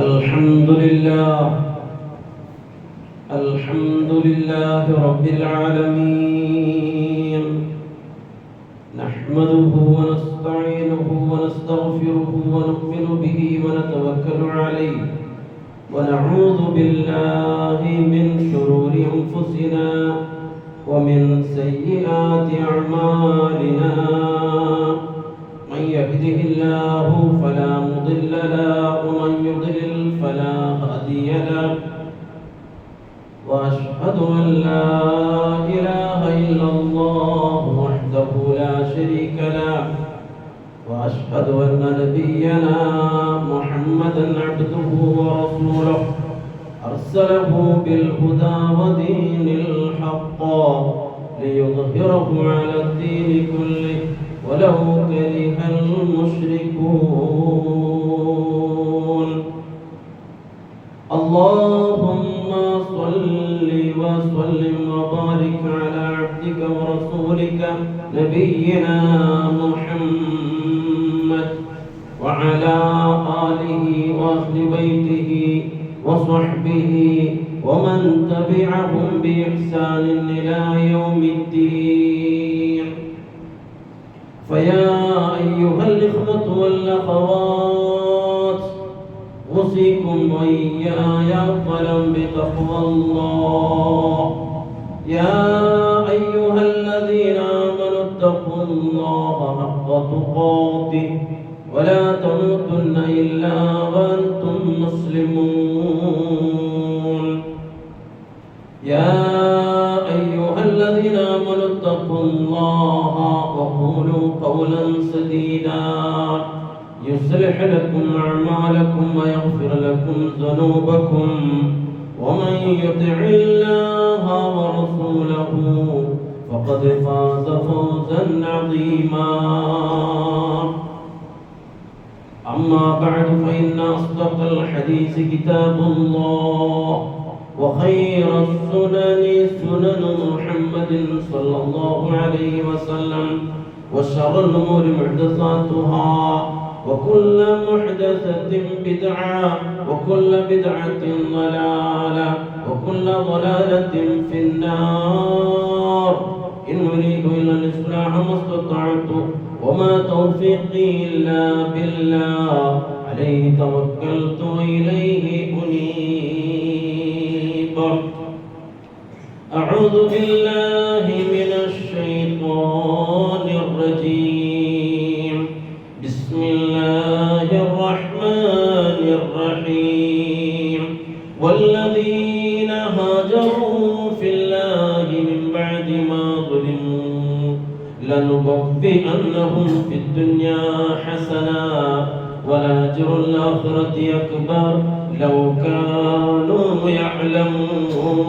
الحمد لله رب العالمين. نحمده ونستعينه ونستغفره ونؤمن به ونتوكل عليه ونعوذ بالله من شرور أنفسنا ومن سيئات أعمالنا. من يهده الله فلا مضل له ومن يضلل فلا هادي له. وأشهد أن لا إله إلا الله وحده لا شريك له. وأشهد أن نبينا محمدا عبده ورسوله أرسله بالهدى ودين الحق ليظهره على الدين كله ولو كره المشركون. اللهم صل وسلم وبارك على عبدك ورسولك نبينا محمد وعلى آله وأهل بيته وصحبه ومن تبعهم بإحسان إلى يوم الدين. فيا أيها الإخوة والأخوات، أوصيكم وإياي أولا بتقوى الله. يا أيها الذين آمنوا اتقوا الله حق تقاته ولا تموتن إلا وأنتم مسلمون. يا أيها الذين آمنوا اتقوا الله وقولوا قولا سديدا يصلح لكم أعمالكم ويغفر لكم ذنوبكم ومن يطع الله ورسوله فقد فاز فوزا عظيما. أما بعد فإن أصدق الحديث كتاب الله وخير السنن سنن محمد صلى الله عليه وسلم وشر الأمور محدثاتها وكل محدثة بدعة وكل بدعة ضلالة وكل ضلالة في النار. إن أريد إلا الإصلاح ما استطعت وما توفيقي إلا بالله عليه توكلت وإليه أنيب. أعوذ بالله من الشيطان الرجيم. بسم الله الرحمن الرحيم. والذين هاجروا في الله من بعد ما ظلموا لنبوئنهم في الدنيا حسنة ولأجر الآخرة أكبر لو كانوا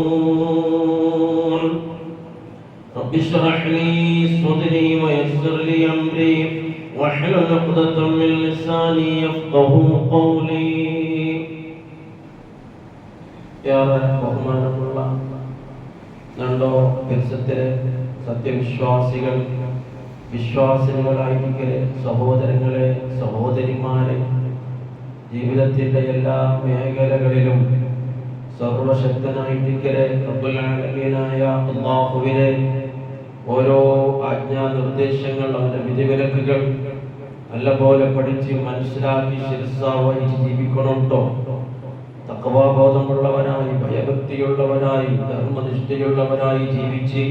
يعلمون. رب اشرح لي صدري ويسر لي أمري واحلل عقدة من لساني يفقهوا قولي. ഏറെ ബഹുമാനമുള്ള രണ്ടോ ദിവസത്തിലെ സത്യവിശ്വാസികൾ, വിശ്വാസികളായിരിക്കലെ സഹോദരങ്ങളെ, സഹോദരിമാരെ, ജീവിതത്തിൻ്റെ എല്ലാ മേഖലകളിലും സർവശക്തനായിരിക്കലെ റബ്ബുൽ ആലമീനായ അല്ലാഹുവിനെ ഓരോ ആജ്ഞാനിർദ്ദേശങ്ങൾ, അവൻ്റെ വിധിവിലക്കുകൾ നല്ലപോലെ പഠിച്ച് മനസ്സിലാക്കി ശിരസാവഹിച്ച് ജീവിക്കണോട്ടോ. തഖ്വാബോധമുള്ളവനായി, ഭയഭക്തിയുള്ളവനായി, ധർമ്മനിഷ്ഠയുള്ളവനായി ജീവിച്ച്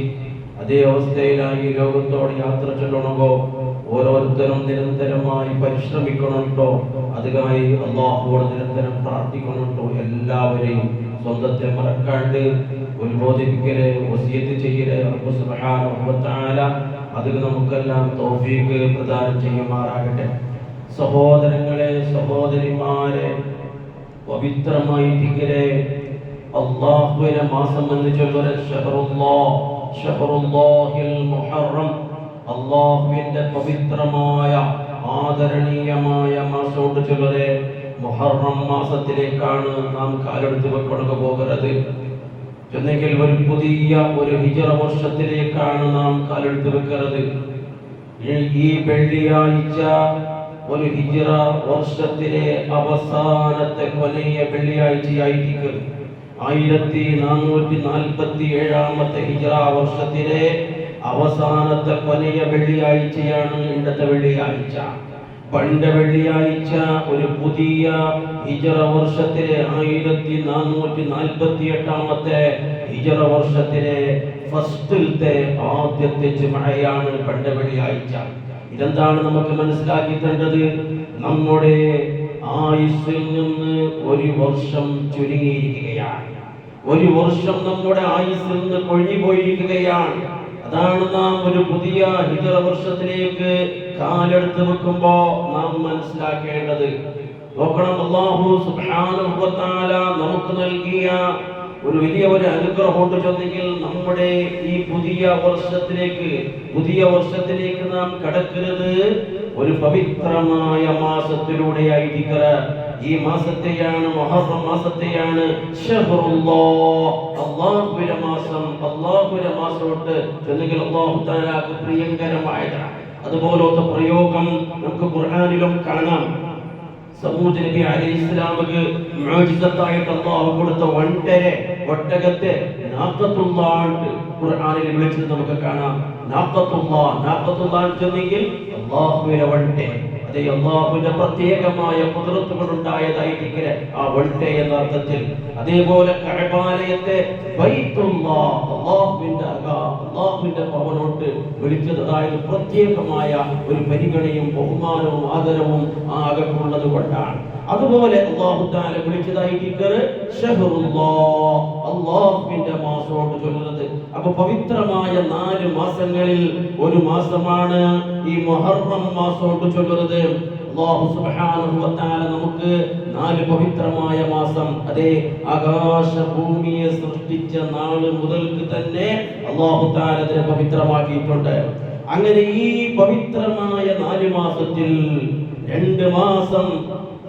അതേ അവസ്ഥയിലായി ലോകത്തോട് യാത്ര ചെല്ലണമോ ഓരോരുത്തരും നിരന്തരമായി പരിശ്രമിക്കണോട്ടോ. അതിനായി അല്ലാഹുവോട് നിരന്തരം പ്രാർത്ഥിക്കണോട്ടോ. എല്ലാവരെയും സ്വന്തത്തെ മറക്കാണ്ട് ഉത്ബോധിപ്പിക്കല്, വസിയത്ത് ചെയ്യല് റബ്ബ് സുബ്ഹാനഹു വ തആല അതിന് നമുക്കെല്ലാം തൗഫീഖ് പ്രദാനം ചെയ്യുമാറാകട്ടെ. സഹോദരങ്ങളെ, സഹോദരിമാരെ, പവിത്രമായിരിക്കലെ അല്ലാഹുവിന്റെ മാസം എന്ന് ചൊല്ലുന്ന ഷഹറുല്ലാഹിൽ മുഹറം, അല്ലാഹുവിന്റെ പവിത്രമായ ആദരണീയമായ മാസം കൊണ്ട് ചൊല്ലുന്ന മുഹറം മാസത്തിലേക്കാണ് നാം കാലെടുത്ത് വെക്കൊടുക്ക പോകരുത്. എന്നെങ്കിൽ ഒരു പുതിയ ഒരു ഹിജറ വർഷത്തിലേക്കാണ് നാം കാലെടുത്ത് വെക്കുന്നത്. ഈ വെള്ളിയാഴ്ച ഒരു ഹിജ്റ വർഷത്തിലെ അവസാനത്തെ കൊലയ വെള്ളിയാഴ്ചയായിട്ട് 1447 ഹിജ്റ വർഷത്തിലെ അവസാനത്തെ കൊലയ വെള്ളിയാഴ്ചയാണ് ഇന്നത്തെ വെള്ളിയാഴ്ച. പണ്ട് വെള്ളിയാഴ്ച ഒരു പുതിയ ഹിജ്റ വർഷത്തിലെ 1448 ഹിജ്റ വർഷത്തിലെ ഫസ്റ്റിലത്തെ ആദ്യത്തെ ജുമഅയാണ് പണ്ട് വെള്ളിയാഴ്ച. ഇതെന്താണ് നമുക്ക് മനസ്സിലാക്കി തന്നത്? നമ്മുടെ ആയുസ്സിൽ നിന്ന് ഒരു വർഷം ചുരുങ്ങിയിരിക്കുകയാണ്. ഒരു വർഷം നമ്മുടെ ആയുസ്സിൽ നിന്ന് കൊഴിഞ്ഞു പോയിരിക്കുകയാണ്. അതാണ് നാം ഒരു പുതിയ ഹിജ്റ വർഷത്തിലേക്ക് കാലെടുത്ത് വെക്കുമ്പോ നാം മനസ്സിലാക്കേണ്ടത്. നോക്കണം, അല്ലാഹു സുബ്ഹാനഹു വ തആല നമുക്ക് നൽകിയ ഒരു വലിയ അനുഗ്രഹം ചെന്നെങ്കിൽ നമ്മുടെ ഈ പുതിയ വർഷത്തിലേക്ക് നാം കടക്കുന്നത് ഒരു പവിത്രമായ മാസത്തിലൂടെയായിരിക്കുക. ഈ മാസത്തെയാണ് മുഹറം മാസത്തെയാണ് അല്ലാഹുവിന്റെ മാസോട്ട് ചെന്നെങ്കിൽ അല്ലാഹു തആലക്ക് പ്രിയങ്കരമായതാണ്. അതുപോലത്തെ പ്രയോഗം നമുക്ക് ഖുർആനിലും കാണാം. സമൂദ് നബി അലൈഹിസ്സലാമക്ക് മുഅ്ജിസത്തായിട്ട് അല്ലാഹു കൊടുത്ത ഒട്ടകത്തെ നാഖത്തുല്ലാഹ് ഖുർആനിൽ വിളിച്ചത് നമുക്ക് കാണാം. നാഖത്തുല്ലാഹ് ചെന്നെങ്കിൽ അല്ലാഹുവിന്റെ വണ്ടെ, അതേ അല്ലാഹുവിന്റെ പ്രത്യേകമായ ഖുദ്റത്തുകൾ ഉണ്ടായതായിരിക്കും ആ വണ്ടെ എന്ന അർത്ഥത്തിൽ. അതേപോലെ കഅബാലയത്തെ ബൈത്തുല്ലാഹ്, അല്ലാഹുവിന്റെ ഭവനോട്ട് വിളിച്ചത്, അതായത് പ്രത്യേകമായ ഒരു പരിഗണനയും ബഹുമാനവും ആദരവും ആകെയുള്ളത് കൊണ്ടാണ്. അതുപോലെ അല്ലാഹു തആല വിളിച്ചതായിരിക്കും ഷഹ്റുല്ലാഹ്, അല്ലാഹുവിന്റെ മാസോട്ട് ചൊല്ലുന്നത്. അപ്പോൾ പവിത്രമായ 4 മാസങ്ങളിൽ ഒരു മാസമാണ് ഈ മുഹറം മാസോട്ട് ചൊല്ലുന്നത്. അല്ലാഹു സുബ്ഹാനഹു വ തആല നമുക്ക് 4 പവിത്രമായ മാസം, അതേ ആകാശ ഭൂമിയെ സൃഷ്ടിച്ച നാൾ മുതൽക്ക് തന്നെ അല്ലാഹു തആല ഇതിനെ പവിത്രമാക്കിയിട്ടുണ്ട്. അങ്ങനെ ഈ പവിത്രമായ 4 മാസത്തിൽ 2 മാസം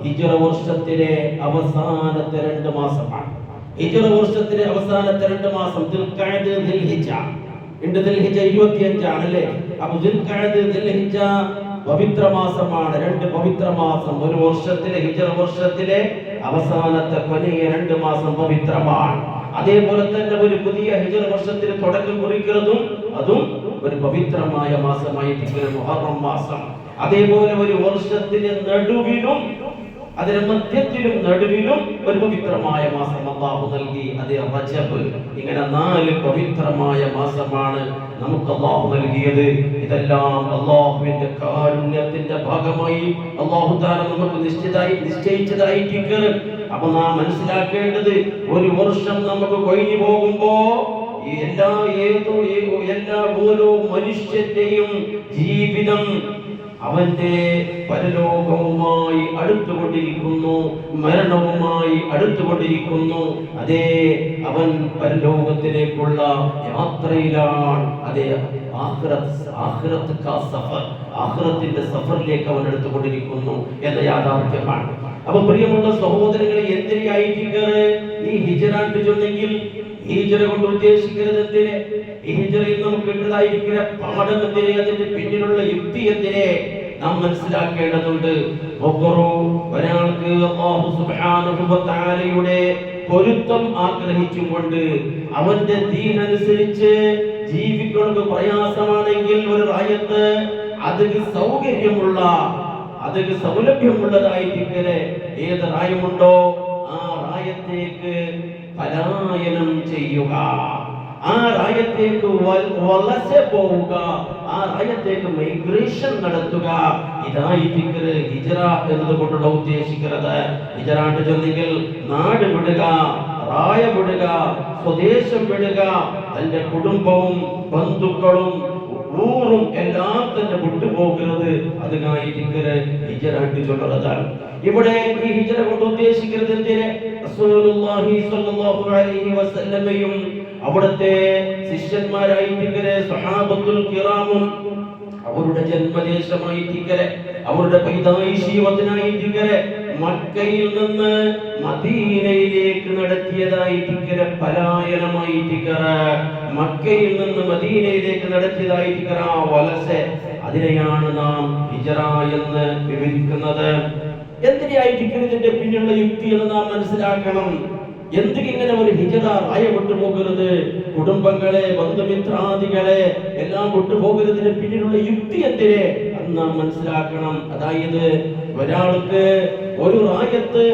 ഹിജ്റ വർഷത്തിലെ അവസാനത്തെ 2 മാസമാണ്. ഹിജ്റ വർഷത്തിലെ അവസാനത്തെ 2 മാസം ദുൽഖഅദ, ദുൽഹിജ്ജ. ഇന്ന് ദുൽഹിജ്ജ 25 ആണല്ലേ? അപ്പോൾ ദുൽഖഅദ, ദുൽഹിജ്ജ പവിത്ര മാസമാണ്. 2 പവിത്ര മാസം. ഒരു വർഷത്തിലെ ഹിജ്റ വർഷത്തിലെ അവസാനത്തെ കൊലയ 2 മാസം പവിത്രമാണ്. അതേപോലെ തന്നെ ഒരു പുതിയ ഹിജ്റ വർഷത്തിന് തുടക്കം കുറിക്കുന്നതും അതും ഒരു പവിത്രമായ മാസമായി മുഹറം മാസം. അതേപോലെ ഒരു വർഷത്തിന് നടുവിലും അതിന്റെ മധ്യത്തിലും നടുവിലും ഒരു പവിത്രമായ മാസം അല്ലാഹു നൽകി, അതേ റജബ്. ഇങ്ങനെ 4 പവിത്രമായ മാസമാണ് നമുക്ക് അല്ലാഹു നൽകിയത്. ഇതെല്ലാം അല്ലാഹുവിന്റെ കാരുണ്യത്തിന്റെ ഭാഗമായി അല്ലാഹു തആല നമുക്ക് നിശ്ചയിച്ചതായിരിക്കും. അപ്പോൾ നാം മനസ്സിലാക്കേണ്ടത്, ഒരു വർഷം നമുക്ക് കൊഴിഞ്ഞു പോകുമ്പോ എല്ലാ ഓരോ മനുഷ്യന്റെയും ജീവിതം അവന്റെ പരലോകവുമായി അടുത്തുകൊണ്ടിരിക്കുന്നു, മരണവുമായി അടുത്തുകൊണ്ടിരിക്കുന്നു. അതേ, അവൻ പരലോകത്തിലേക്കുള്ള യാത്രയിലാണ്. അതേ, ആഖിറത്തിന്റെ സഫറിലേക്ക് അവൻ എടുത്തുകൊണ്ടിരിക്കുന്നു എന്ന യാഥാർത്ഥ്യമാണ്. അപ്പൊ പ്രിയമുള്ള സഹോദരങ്ങളെ, എന്തിനായിരിക്കും ഈ ഹിജ്റാണ്ട് ചൊന്നെങ്കിൽ ഹിജ്റ കൊണ്ട് ഉദ്ദേശിക്കുന്നത് എന്തിനെ? ഈ ഹിജ്റയിൽ നമുക്ക് കിട്ടുന്നതായിരിക്കുന്ന പാഠം എന്തിനെ? അതിന്റെ പിന്നിലുള്ള യുക്തി എന്തിനെ നാം മനസ്സിലാക്കേണ്ടതുണ്ട്. ഒരാൾക്ക് അല്ലാഹു സുബ്ഹാനഹു വ തആലയുടെ പൊരുത്തം ആഗ്രഹിച്ചുകൊണ്ട് അവന്റെ ദീൻ അനുസരിച്ച് ജീവിക്കുന്നത് പ്രയാസമാണെങ്കിൽ ഒരു റായത്ത് അതിന് സൗലഭ്യമുള്ളതായിരിക്കും. ഏത് റായമുണ്ടോ ആ റായത്തേക്ക് പലായനം ചെയ്യുക, ആ റായത്തേക്ക് വലസ പോവുക, ആ റായത്തേക്ക് മൈഗ്രേഷൻ നടത്തുക. ഇതായിരിക്കും ഹിജ്റ എന്നതുകൊണ്ടുള്ള ഉദ്ദേശിക്കുന്നത്. ഹിജ്റാണ്ട് ചൊന്നെങ്കിൽ നാട് വിടുക, റായ വിടുക, സ്വദേശം വിടുക, തന്റെ കുടുംബവും ബന്ധുക്കളും ൂറും എല്ലാം തന്നെ വിട്ടുപോകുന്നത്. അതിനായിരിക്കും ഹിജ്റാണ്ട് ചൊല്ലുന്നത്. ഇവിടെ ഈ ഹിജ്റ കൊണ്ട് ഉദ്ദേശിക്കുന്നത് എന്തിനെ? റസൂലുള്ളാഹി സ്വല്ലല്ലാഹു അലൈഹി വസല്ലമയും അവിടുത്തെ ശിഷ്യന്മാരായിരിക്കും സ്വഹാബത്തുൽ കിറാമും അവരുടെ ജന്മദേശമായിരിക്കും, അവരുടെ പൈതായിശീവത്തിനായിരിക്കും മക്കയിൽ നിന്ന് മദീനയിലേക്ക് നടത്തിയതായിരിക്കും മക്കയിൽ നിന്ന് മദീനയിലേക്ക് നടത്തിയതായിരിക്കും ആ വലസ. അതിനെയാണ് നാം ഹിജറ എന്ന് വിവരിക്കുന്നത്. എന്തിനായിരിക്കും ഇതിന്റെ പിന്നിലുള്ള യുക്തി എന്ന് നാം മനസ്സിലാക്കണം. എന്തിങ്ങനെ ഒരു ഹിജറ ആയ വിട്ടുപോകരുത്, കുടുംബങ്ങളെ ബന്ധുമിത്രാദികളെ എല്ലാം വിട്ടുപോകരുതിന് പിന്നിലുള്ള യുക്തി എന്തിനെ എന്ന് നാം മനസ്സിലാക്കണം. അതായത് ഒരാൾക്ക് ഒരു റായത്ത്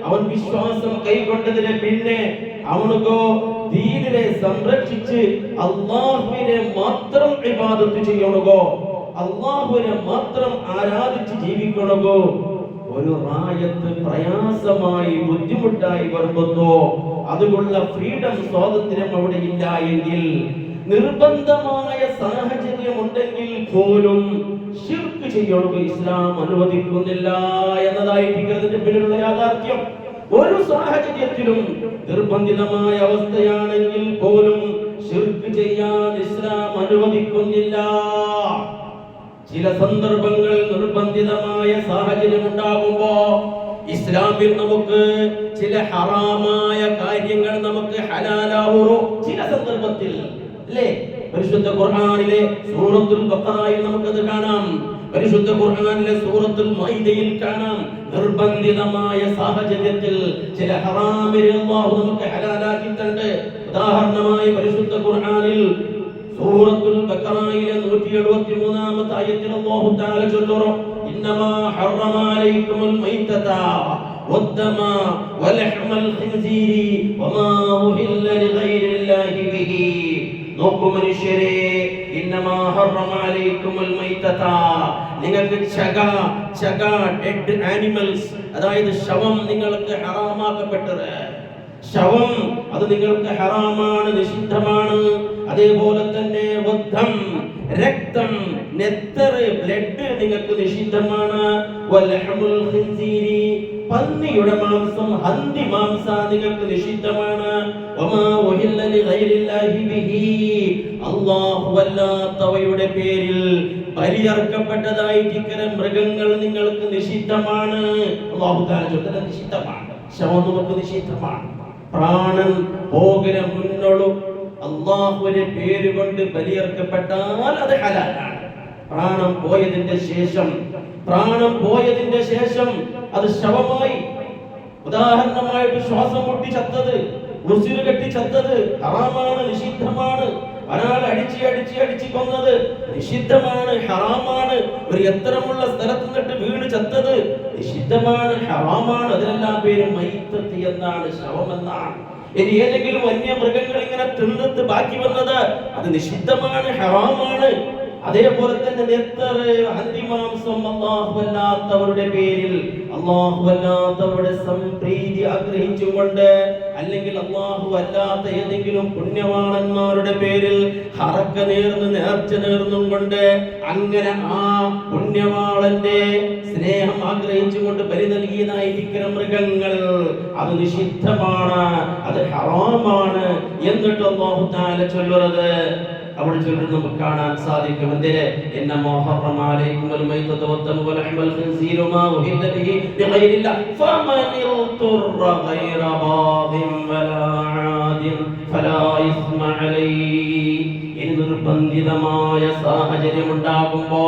അവൻ വിശ്വാസം കൈക്കൊണ്ടതിന് പിന്നെ അവനക്കോ ദീനിനെ സംരക്ഷിച്ച് അല്ലാഹുവിനെ മാത്രം ഇബാദത്ത് ചെയ്യണകോ, അല്ലാഹുവിനെ മാത്രം ആരാധിച്ച് ജീവിക്കണകോ, ഒരു റായത്ത് പ്രയാസമായി ബുദ്ധിമുട്ടായി വരുമ്പോ അതുകൊള്ള ഫ്രീഡം സ്വാതന്ത്ര്യം അവിടെ ഇല്ല എങ്കിൽ, നിർബന്ധമായ സാഹചര്യം ഉണ്ടെങ്കിൽ പോലും ശിർക്ക് ചെയ്യണത് ഇസ്ലാം അനുവദിക്കുന്നില്ല എന്നതായിരിക്കും അതിന്റെ പിന്നിലുള്ള യാഥാർത്ഥ്യം. ഒരു സാഹചര്യത്തിലും നിർബന്ധിതമായ അവസ്ഥയാണെങ്കിൽ പോലും ശിർക്ക് ചെയ്യാൻ ഇസ്ലാം അനുവദിക്കുന്നില്ല. ചില സന്ദർഭങ്ങൾ നിർബന്ധിതമായ സാഹചര്യം ഉണ്ടാകുമ്പോ ഇസ്ലാമിൽ നമുക്ക് ചില ഹറാമായ കാര്യങ്ങൾ നമുക്ക് ഹലാലാവുറോ ചില സന്ദർഭത്തിൽ, അല്ലേ? പരിശുദ്ധ ഖുർആനിലെ സൂറത്തുൽ ബഖറയിൽ നമുക്കത് കാണാം. പരിശുദ്ധ ഖുർആനിലെ സൂറത്തുൽ മൈദയിൽ കാണാം. നിർബന്ധിതമായ സാഹചര്യത്തിൽ ചില ഹറാമിനെ അല്ലാഹു നമുക്ക് ഹലാലാക്കിയിട്ടുണ്ട്. ഉദാഹരണമായി പരിശുദ്ധ ഖുർആനിൽ സൂറത്തുൽ ബഖറയിലെ 173-ാമത്തെ ആയത്തിൽ അല്ലാഹു തആല ചൊല്ലുന്നു, ഇന്നമാ ഹറമ അലൈക്കുമുൽ മൈതത വദ്ദമ വലഹ്മൽ ഖിൻസീരി വമാ ഉഹില്ല ലിഗൈരില്ലാഹി ബിഹി. നോക്കൂ മനുഷ്യരെ, ഇന്നമാ ഹറമ അലൈക്കുമുൽ മൈതത, നിങ്ങൾക്ക് ചക ഡെഡ് ആനിമൽസ്, അതായത് ശവം നിങ്ങൾക്ക് ഹറാമാക്കപ്പെട്ടത്. ശവം അത് നിങ്ങൾക്ക് ഹറാമാണ്, നിഷിദ്ധമാണ്. അതേപോലെ തന്നെ വദ്ധം, രക്തം, നെത്തറ്, ബ്ലഡ് നിങ്ങൾക്ക് നിഷിദ്ധമാണ്. വലഹമുൽ ഖിൻസീരി, പന്നിയുടെ മാംസം, ഹന്തി മാംസ നിങ്ങൾക്ക് നിഷിദ്ധമാണ്. വമാ ഉഹില്ല ലിഗൈരില്ലാഹി ബിഹി, അല്ലാഹു അല്ലാത്തവയുടെ പേരിൽ ബലിയർക്കപ്പെട്ടതായിരിക്കുന്ന മൃഗങ്ങൾ നിങ്ങൾക്ക് നിഷിദ്ധമാണ്. അല്ലാഹു തആല ചൊല്ലുന്നത് നിഷിദ്ധമാണ്. ശവം നമുക്ക് നിഷിദ്ധമാണ്. പ്രാണൻ പോകിന മുന്നോളു അല്ലാഹുവിന്റെ പേര് കൊണ്ട് ബലിയർക്കപ്പെട്ടാൽ അത് ഹലാലാണ്. പ്രാണം പോയതിന്റെ ശേഷം അത് ശവമായി, ഉദാഹരണമായിട്ട് ശ്വാസം മുട്ടി ചത്തത്, ഉസിര് കെട്ടി ചത്തത് ഹറാമാണ്, നിഷിദ്ധമാണ്. ഒരാൾ അടിച്ച് കൊന്നത് നിഷിദ്ധമാണ്, ഹറാമാണ്. ഒരു എത്രമുള്ള സ്ഥലത്ത് നിന്നിട്ട് വീണ് ചത്തത് നിഷിദ്ധമാണ്, ഹറാമാണ്. അതിനെല്ലാം പേര് മൈത്തത്ത് എന്നാണ്, ശവമെന്നാണ്. ഇനി ഏതെങ്കിലും വന്യമൃഗങ്ങൾ ഇങ്ങനെ തിന്നിട്ട് ബാക്കി വന്നത് അത് നിഷിദ്ധമാണ്, ഹറാമാണ്. അതേപോലെ തന്നെ നെത്തറ്, ഹന്തിമാംസം അല്ലാഹു അല്ലാത്തവരുടെ പേരിൽ, അല്ലാഹു അല്ലാത്തവരുടെ സംപ്രീതി ആഗ്രഹിച്ചുകൊണ്ട്, അല്ലെങ്കിൽ അല്ലാഹു അല്ലാത്ത ഏതെങ്കിലും പുണ്യവാളന്മാരുടെ പേരിൽ ഹറക്ക നേർച്ച നേർന്നും കൊണ്ട്, അങ്ങനെ ആ പുണ്യവാളന്റെ സ്നേഹം ആഗ്രഹിച്ചുകൊണ്ട് ബലി നൽകിയതായിരിക്കുന്ന മൃഗങ്ങൾ അത് നിഷിദ്ധമാണ്, അത് ഹറാമാണ് എന്നിട്ട് അല്ലാഹു തആല ചൊല്ലുന്നത് അവിടെ ചൊല്ലുന്നത് നമുക്ക് കാണാൻ സാധിക്കും. എന്തിനെ? ഇന്നമാ ഹറമ അലൈക്കുമുൽ മൈതത വദ്ദമ വലഹ്മൽ ഖിൻസീരി വമാ ഉഹില്ല ബിഹി ലിഗൈരില്ലാഹ് ഫമനിൽ തുറ ഗൈറ ബാദിൻ വലാ ആദിൻ ഫലാ ഇസ്മ അലൈഹി. ഇനി നിർബന്ധിതമായ സാഹചര്യം ഉണ്ടാകുമ്പോ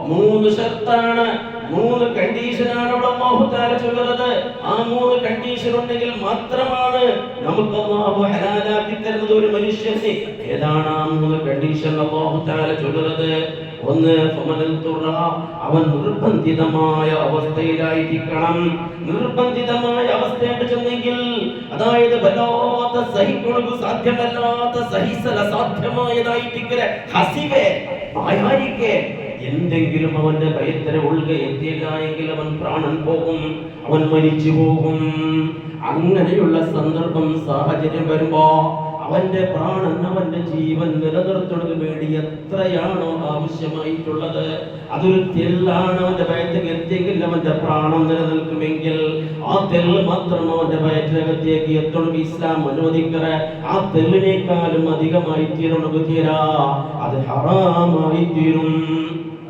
3 ഷർത്താണ്, 3 കണ്ടീഷനാണ് അവിടെ അല്ലാഹു തആല ചൊല്ലുന്നത്. ആ 3 കണ്ടീഷൻ ഉണ്ടെങ്കിൽ മാത്രമാണ് നമുക്ക് അല്ലാഹു ഹലാലാക്കി തരുന്നത് ഒരു മനുഷ്യന്. ഏതാണ് ആ 3 കണ്ടീഷൻ അല്ലാഹു തആല ചൊല്ലുന്നത്? ഒന്ന്, ഫമനൽ തുറ, അവൻ നിർബന്ധിതമായ അവസ്ഥയിലായിരിക്കണം. നിർബന്ധിതമായ അവസ്ഥയായിട്ട് ചെന്നെങ്കിൽ, അതായത് വല്ലാത്ത സഹിക്കുന്നത് സാധ്യമല്ലാത്ത സഹിസല സാധ്യമായതായിരിക്കുന്ന ഹസിവേ ആയാരിക്കെ എന്തെങ്കിലും അവന്റെ ഭയത്തിന് ഉൾക എത്തിയില്ല എങ്കിൽ അവൻ പ്രാണൻ പോകും, അവൻ മരിച്ചു പോകും. അങ്ങനെയുള്ള സന്ദർഭം സാഹചര്യം വരുമ്പോ അവന്റെ പ്രാണൻ, അവന്റെ ജീവൻ നിലനിർത്തുന്നതിന് വേണ്ടി എത്രയാണോ ആവശ്യമായിട്ടുള്ളത്, അതൊരു തെല്ലാണ് അവന്റെ ഭയത്തേക്ക് എത്തിയെങ്കിൽ അവന്റെ പ്രാണം നിലനിൽക്കുമെങ്കിൽ ആ തെല്ല് മാത്രം അവന്റെ ഭയത്തിനകത്തേക്ക് എത്തണം. ഇസ്ലാം അനുവദിക്കറ ആ തെല്ലിനേക്കാളും അധികമായി തീരണം, അത് ഹറാമായി തീരും.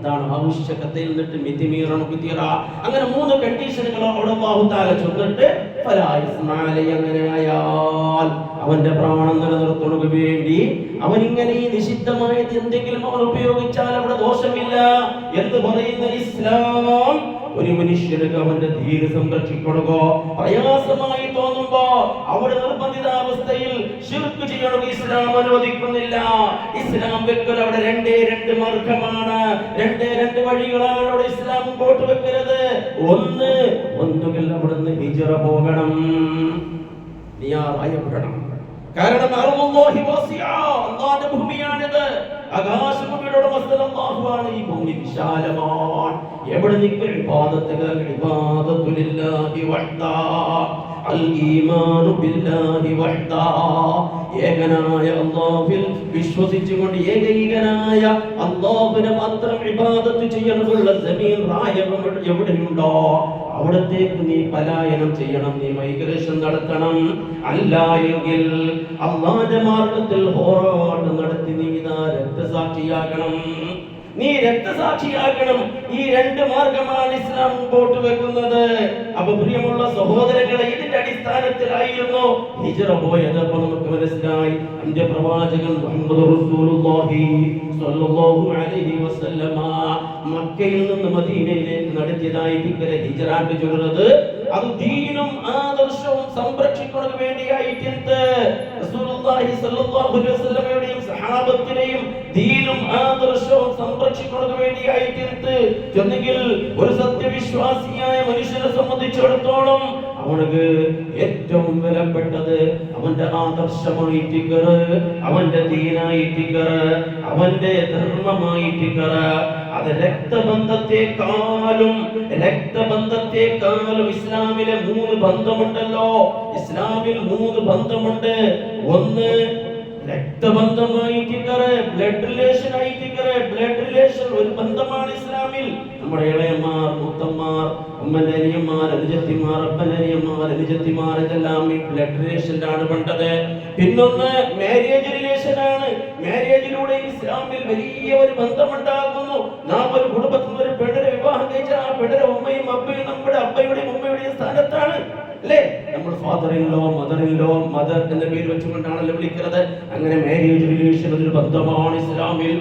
അതാണ് ആവശ്യകതയിൽ നിന്നിട്ട് മിതിമീറണം കുതിറ. അങ്ങനെ 3 കണ്ടീഷനുകൾ അല്ലാഹു തആല ചൊല്ലിട്ട് അങ്ങനെ ആയാൽ അവന്റെ പ്രാണൻ നിലനിർത്തുന്നതിന് വേണ്ടി അവൻ ഇങ്ങനെ ഈ നിഷിദ്ധമായത് എന്തെങ്കിലും അവൻ ഉപയോഗിച്ചാൽ അവിടെ ദോഷമില്ല എന്ന് പറയുന്ന ഇസ്ലാം ഒരു മനുഷ്യർക്ക് അവന്റെ ധീര സംരക്ഷിക്കണോ പ്രയാസമായി തോന്നുമ്പോ അവിടെ നിർബന്ധിതാവസ്ഥയിൽ ശിർക്ക് ചെയ്യണം ഇസ്ലാം അനുവദിക്കുന്നില്ല. ഇസ്ലാം വെക്കൽ അവിടെ രണ്ട് മാർഗമാണ്, രണ്ട് വഴികളാണ് അവിടെ ഇസ്ലാം മുമ്പോട്ട് വെക്കരുത്. ഒന്നുകിൽ അവിടുന്ന് ഹിജ്റ പോകണം, നിയാറായപ്പെടണം. കാരണം അല്ലാഹു വസിഅ, അല്ലാഹുവിന്റെ ഭൂമിയാണിത്. ആകാശഭൂമിയുടെ ഉടമസ്ഥൻ അല്ലാഹുവാണ്. ഈ ഭൂമി വിശാലമാണ്. എവിടെ നിൽക്കും ഇബാദത്തുലില്ലാഹി വഹ്ദാ, അൽ ഈമാനു ബില്ലാഹി വഹ്ദാ. ഏകനായ അല്ലാഹുവിൽ വിശ്വസിച്ചുകൊണ്ട് ഏകൈകനായ അല്ലാഹുവിനെ മാത്രം ഇബാദത്ത് ചെയ്യാനുള്ള സമീൻ റായം എവിടെയുണ്ടോ അവിടത്തേക്ക് നീ പലായനം ചെയ്യണം, നീ മൈഗ്രേഷൻ നടത്തണം. അല്ല എങ്കിൽ അല്ലാഹുവിന്റെ മാർഗത്തിൽ പോരാട്ടം നടത്തി നീ രക്തസാക്ഷിയാകണം, നീ രക്തസാക്ഷിയാകണം. ഈ 2 മാർഗമാണ് ഇസ്ലാം മുമ്പോട്ട് വെക്കുന്നത്. അപ്പൊ പ്രിയമുള്ള സഹോദരങ്ങളെ, ഇതിന്റെ അടിസ്ഥാനത്തിലായിരുന്നു ഹിജ്റ പോയത്. അപ്പൊ നമുക്ക് മനസ്സിലായി അന്ത്യ പ്രവാചകൻ മുഹമ്മദ് റസൂലുള്ളാഹി സ്വല്ലല്ലാഹു അലൈഹി വസല്ലമ മക്കയിൽ നിന്ന് മദീനയിലേക്ക് നടത്തിയതായി ഹിജ്റാന്റെ ചൊല്ലുന്നത് അത് ദീനും ആദർശവും സംരക്ഷിക്കുന്നതിന് വേണ്ടിയായിട്ട് റസൂലുള്ളാഹി സ്വല്ലല്ലാഹു അലൈഹി വസല്ലമയുടെയും സഹാബത്തിനെയും ദീനും ആദർശവും സംരക്ഷിക്കുന്നതിന് വേണ്ടിയായിട്ട് ചെന്നെങ്കിൽ ഒരു സത്യവിശ്വാസിയായ മനുഷ്യനെ സംബന്ധിച്ചിടത്തോളം അവനക്ക് ഏറ്റവും വിലപ്പെട്ടത് അവന്റെ ആദർശമായിട്ട്, അവന്റെ ദീനായിട്ട്, അവന്റെ ധർമ്മമായിട്ട്. അത് രക്തബന്ധത്തെക്കാളും ഇസ്ലാമിലെ 3 ബന്ധമുണ്ടല്ലോ. ഇസ്ലാമിൽ 3 ബന്ധമുണ്ട്. ഒന്ന് രക്തബന്ധമായിട്ട്, ബ്ലഡ് റിലേഷൻ ആയിട്ട്. ബ്ലഡ് റിലേഷൻ ഒരു ബന്ധമാണ് ഇസ്ലാമിൽ. നമ്മുടെ ഇളയന്മാർ, മൂത്തന്മാർ, ഉമ്മന്റെ അനിയന്മാർ, അനുജത്തിമാർ, അപ്പന്റെ അനിയന്മാർ, അനുജത്തിമാർ, ഇതെല്ലാം ഈ ബ്ലഡ് റിലേഷനിലാണ് കണ്ടത്. പിന്നൊന്ന് മാരേജ് റിലേഷൻ ആണ്. മാരേജിലൂടെ ഇസ്ലാമിൽ വലിയ ഒരു ബന്ധമുണ്ടാകുന്നു. നാം ഒരു കുടുംബത്തിൽ ഒരു പെണ്ണിനെ വിവാഹം കഴിച്ചാൽ ആ പെണ്ണിന്റെ ഉമ്മയും അപ്പയും നമ്മുടെ അപ്പയുടെയും ഉമ്മയുടെയും സ്ഥാനത്താണ് അല്ലേ? നമ്മൾ father in law, mother in law, mother എന്ന പേര് വെച്ചുകൊണ്ടാണല്ലോ വിളിക്കുന്നത്. അങ്ങനെ മാരേജ് റിലേഷൻ ഒരു ബന്ധമാണ് ഇസ്ലാമിൽ.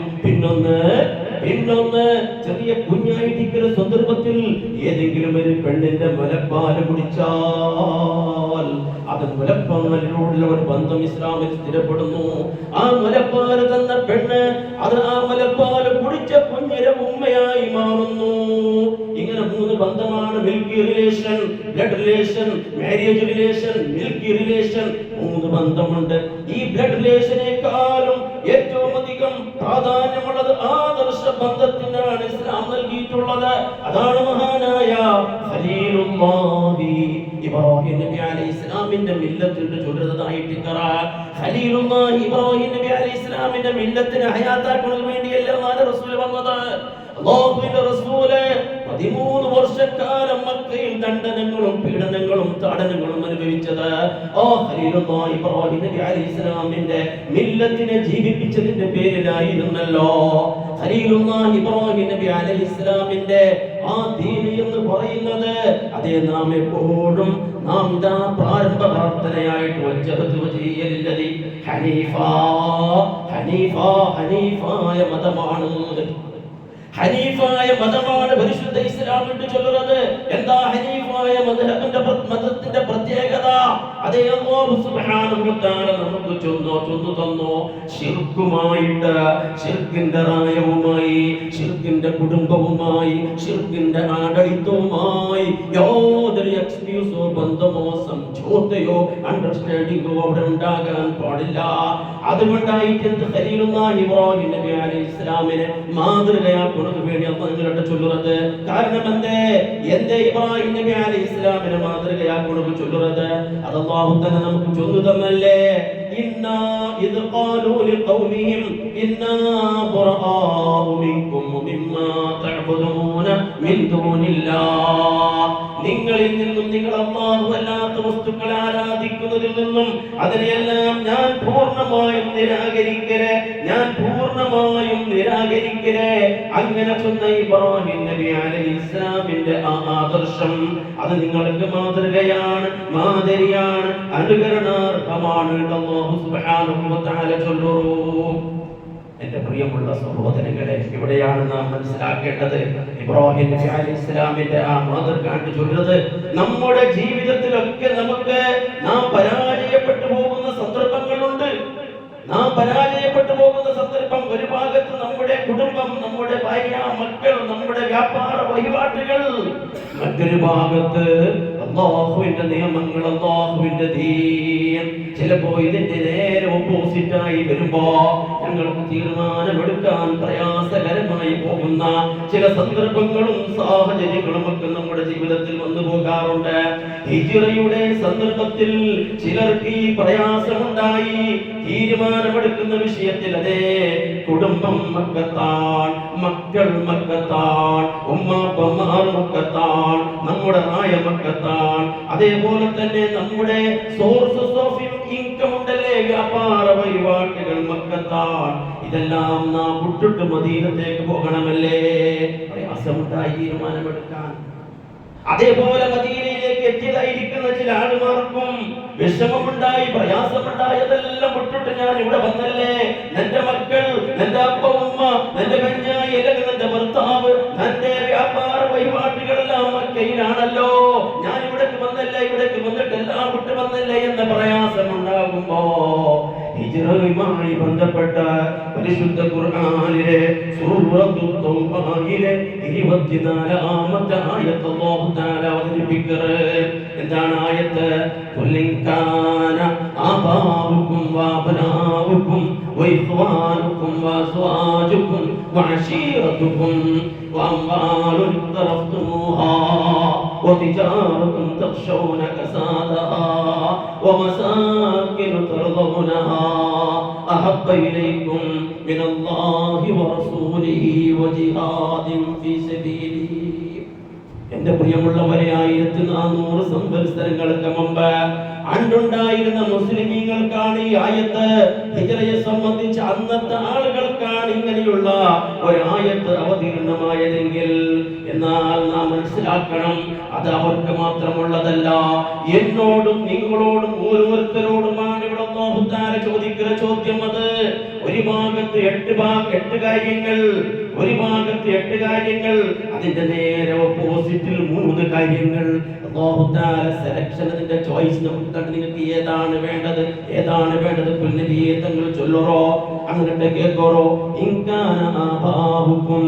പിന്നൊന്ന് ചെറിയ കുഞ്ഞായിട്ടിരിക്കുന്ന സന്ദർഭത്തിൽ ഏതെങ്കിലും ഒരു പെണ്ണിന്റെ മുലപ്പാല് കുടിച്ചാൽ അത് മുലപ്പാലിനോടുള്ള ഒരു ബന്ധം ഇസ്ലാമിൽ സ്ഥിരപ്പെടുന്നു. ആ മുലപ്പാല് തന്ന പെണ്ണ് അത് ആ മുലപ്പാല് കുടിച്ച കുഞ്ഞിന്റെ ഉമ്മയായി മാറുന്നു. ഇങ്ങനെ 3 ബന്ധമാണ്. Milky relation, blood relation, marriage relation, milky relation. 3 ബന്ധമുണ്ട്. ഈ ബ്ലഡ് റിലേഷനേക്കാളും ഏറ്റവും അധികം പ്രാധാന്യമുള്ളത് ആദർശ ബന്ധത്തിനാണ് ഇസ്ലാം നൽകിയിട്ടുള്ളത്. അതാണ് മഹാനായ ഖലീലുല്ലാഹി ഇബ്രാഹിം നബി അലൈഹിസ്സലാമിന്റെ മില്ലത്തിന്റെ ചൊല്ലുന്നതായിട്ട് ഖലീലുല്ലാഹി ഇബ്രാഹിം നബി അലൈഹിസ്സലാമിന്റെ മില്ലത്തിനെ ഹയാത്താക്കുന്നതിന് വേണ്ടിയല്ല അല്ലാഹുവിന്റെ റസൂൽ വന്നത്. അല്ലാഹുവിന്റെ റസൂല് 13 വർഷക്കാലം മക്കയിൽ ദണ്ഡനങ്ങളും പീഡനങ്ങളും താടനങ്ങളും അനുഭവിച്ചത് ഖലീലുല്ലാഹി ഇബ്രാഹിം നബി അലൈഹിസ്സലാമിന്റെ മില്ലത്തിനെ ജീവിപ്പിച്ചതിന്റെ പേരിലായിരുന്നല്ലോ. ഖലീലുല്ലാഹി ഇബ്രാഹിം നബി അലൈഹിസ്സലാമിന്റെ ആ ദീൻ എന്ന് പറയുന്നത് അതേ നാം എപ്പോഴും ഇതാ പ്രാരംഭ പ്രാർത്ഥനയായിട്ട് വജ്ജഹതു വജ്ഹിയ ലില്ലദി ഹനീഫായ മതമാണ്. ഹനീഫായ മതമാണ് പരിശുദ്ധ ഇസ്ലാം എന്ന് ചൊല്ലുന്നത്. എന്താ ഹനീഫായ മതത്തിന്റെ പ്രത്യേകത? അതേ അല്ലാഹു സുബ്ഹാനഹു വ തആല നമുക്ക് ചൊന്നു തന്നു. ശിർക്കുമായിട്ട്, ശിർക്കിന്റെ റായവുമായി, ശിർക്കിന്റെ കുടുംബവുമായി, ശിർക്കിന്റെ ആഡളിത്തവുമായി യാതൊരു എക്സ്ക്യൂസോ ബന്ധമോ സംജോതയോ അണ്ടർസ്റ്റാൻഡിംഗോ അവിടെ ഉണ്ടാകാൻ പാടില്ല. അതുകൊണ്ടായിട്ട് ഖലീലുല്ലാഹി ഇബ്രാഹിം നബി അലൈഹിസ്സലാമിനെ മാതൃകയാക്കി വേണ്ടി അള്ളാഹു ചൊല്ലുന്നത്. കാരണം എന്തേ ഇബ്രാഹിം നബി അലൈഹിസ്സലാമിനെ മാതൃകയാക്കി ചൊല്ലുന്നത്? അത് അല്ലാഹു തന്നെ നമുക്ക് ചൊല്ലു തന്നല്ലേ. ഇന്നാ ഇദ് ഖാലൂ ലിഖൗമിഹിം ഇന്നാ ബറആഉ മിൻകും മിമ്മാ തഅബുദൂന മിൻ ദൂനില്ലാഹ്. നിങ്ങളിൽ നിന്നും നിങ്ങൾ അല്ലാഹു അല്ലാത്ത വസ്തുക്കളെ ആരാധിക്കുന്നതിൽ നിന്നും അതിനെയെല്ലാം ഞാൻ പൂർണ്ണമായും നിരാകരിക്കരെ, ഞാൻ പൂർണ്ണമായും നിരാകരിക്കരെ. അങ്ങനെ ചൊന്ന ഇബ്രാഹിം നബി അലൈഹിസ്സലാമിന്റെ ആ ആദർശം അത് നിങ്ങൾക്ക് മാതൃകയാണ്, മാതരിയാണ്, അനുകരണാർഹമാണ്. അല്ലാഹു സുബ്ഹാനഹു വ തആല ചൊല്ലുന്നു. എന്റെ പ്രിയമുള്ള സഹോദരങ്ങളെ, ഇവിടെയാണ് നാം മനസ്സിലാക്കേണ്ടത് ഇബ്രാഹിം നബി അലൈഹിസ്സലാമിന്റെ ആ മാതൃക ചൊല്ലുന്നത്. നമ്മുടെ ജീവിതത്തിലൊക്കെ നമുക്ക് നാം പരാജയപ്പെട്ടു പോകുന്ന സന്ദർഭങ്ങളുണ്ട്. നാം പരാജയപ്പെട്ടു പോകുന്ന സന്ദർഭം ഒരു ഭാഗത്ത് നമ്മുടെ കുടുംബം, നമ്മുടെ ഭാര്യ, മക്കൾ, നമ്മുടെ വ്യാപാര വഹിവാട്ടുകൾ, മറ്റൊരു ഭാഗത്ത് അല്ലാഹുവിന്റെ നിയമങ്ങൾ, അല്ലാഹുവിന്റെ ദീൻ. ചിലപ്പോ ഇതിന്റെ നേരെ ഓപ്പോസിറ്റായി വരുമ്പോ ഞങ്ങൾക്ക് തീരുമാനമെടുക്കാൻ പ്രയാസകരമായി പോകുന്ന ചില സന്ദർഭങ്ങളും സാഹചര്യങ്ങളും ഒക്കെ നമ്മുടെ ജീവിതത്തിൽ വന്നു പോകാറുണ്ട്. ഹിജ്റയുടെ സന്ദർഭത്തിൽ ചിലർക്ക് ഈ പ്രയാസമുണ്ടായി. തീരുമാനമെടുക്കുന്ന വിഷയത്തിൽ അതേ കുടുംബം മക്കത്താൻ, മക്കൾ മക്കത്താൻ, ഉമ്മാപ്പമാർ മക്കത്താൻ, നമ്മുടെ നായ മക്കത്താൻ, അതേപോലെ തന്നെ നമ്മുടെ സോഴ്സസ് ഓഫ് ഇൻകം ഉണ്ടല്ലേ, വ്യാപാര വഴിപാട്ടുകൾ മക്കത്താൻ. ഇതെല്ലാം നാം വിട്ടിട്ട് മദീനത്തേക്ക് പോകണമല്ലേ? പ്രയാസമുണ്ടായി തീരുമാനമെടുക്കാൻ. അതേപോലെ മദീനയിലേക്ക് എത്തിയതായിരിക്കുന്ന ചില ആളുമാർക്കും വിഷമമുണ്ടായി, പ്രയാസമുണ്ടായി. അതെല്ലാം വിട്ടിട്ട് ഞാൻ ഇവിടെ വന്നല്ലേ, എന്റെ മക്കൾ, എന്റെ അപ്പ ഉമ്മ, എന്റെ കഞ്ഞായി, അല്ലെങ്കിൽ എന്റെ ഭർത്താവ്, എന്റെ വ്യാപാര വഴിപാട്ടുകളെല്ലാം മക്കയിലാണല്ലോ, ഞാൻ ഇവിടേക്ക് വന്നല്ലേ, ഇവിടേക്ക് വന്നിട്ട് എല്ലാം വിട്ട് വന്നല്ലേ എന്ന പ്രയാസമുണ്ടാകുമ്പോ ഹിജ്റയുമായി ബന്ധപ്പെട്ട പരിശുദ്ധ ഖുർആനിലെ സൂറത്തു തൗബയിലെ 24ാമത്തെ ആയത്ത് അല്ലാഹു തആല അവതരിപ്പിക്കുന്നത്. എന്താണ് ആയത്ത്? ഖുലിൻ കാന ആബാഉകും വഅബ്നാഉകും വഇഖ്വാനുകും വഅസ്വാജുകും വഅശീറതുകും വഅംവാലുൻ തറഫ്തുമൂഹാ വതിജാറത്തുൻ തഖ്ശൗന കസാദഹാ വമസാകിൻ തർദൗനഹാ അഹബ്ബ ഇലൈക്കും മിനല്ലാഹി വറസൂലിഹി വജിഹാദിൻ ഫീ സബീലിഹി. എന്റെ പ്രിയമുള്ളവരെ, 1400 സംവത്സരങ്ങൾക്ക് മുമ്പ് അന്നുണ്ടായിരുന്ന മുസ്ലിമീങ്ങൾക്കാണ് ഈ ആയത്ത്, ഹിജ്റയെ സംബന്ധിച്ച് അന്നത്തെ ആളുകൾക്കാണ് ഇങ്ങനെയുള്ള ഒരു ആയത്ത് അവതീർണമായതെങ്കിൽ, എന്നാൽ നാം മനസ്സിലാക്കണം, അത് അവർക്ക് മാത്രമുള്ളതല്ല, എന്നോടും നിങ്ങളോടും ഓരോരുത്തരോടുമാണ് ഇവിടെ അല്ലാഹു തആല ചോദിക്കുന്ന ചോദ്യം. അത് ഒരു ഭാഗത്ത് 8 കാര്യങ്ങൾ, ഒരു ഭാഗത്ത് 8 കാര്യങ്ങൾ, അതിന്റെ നേരെ ഓപ്പോസിറ്റിൽ 3 കാര്യങ്ങൾ. അല്ലാഹു തആല സെലക്ഷൻ, അതിന്റെ ചോയ്സ് നമുക്ക് കണ്ട് നിങ്ങൾക്ക് ഏതാണ് വേണ്ടത്, ഏതാണ് വേണ്ടത് പുണ്യനബിയെ തങ്ങൾ ചൊല്ലുറോ, അങ്ങോട്ട് കേൾക്കോറോ. ഇൻകാന ആബാഉകും,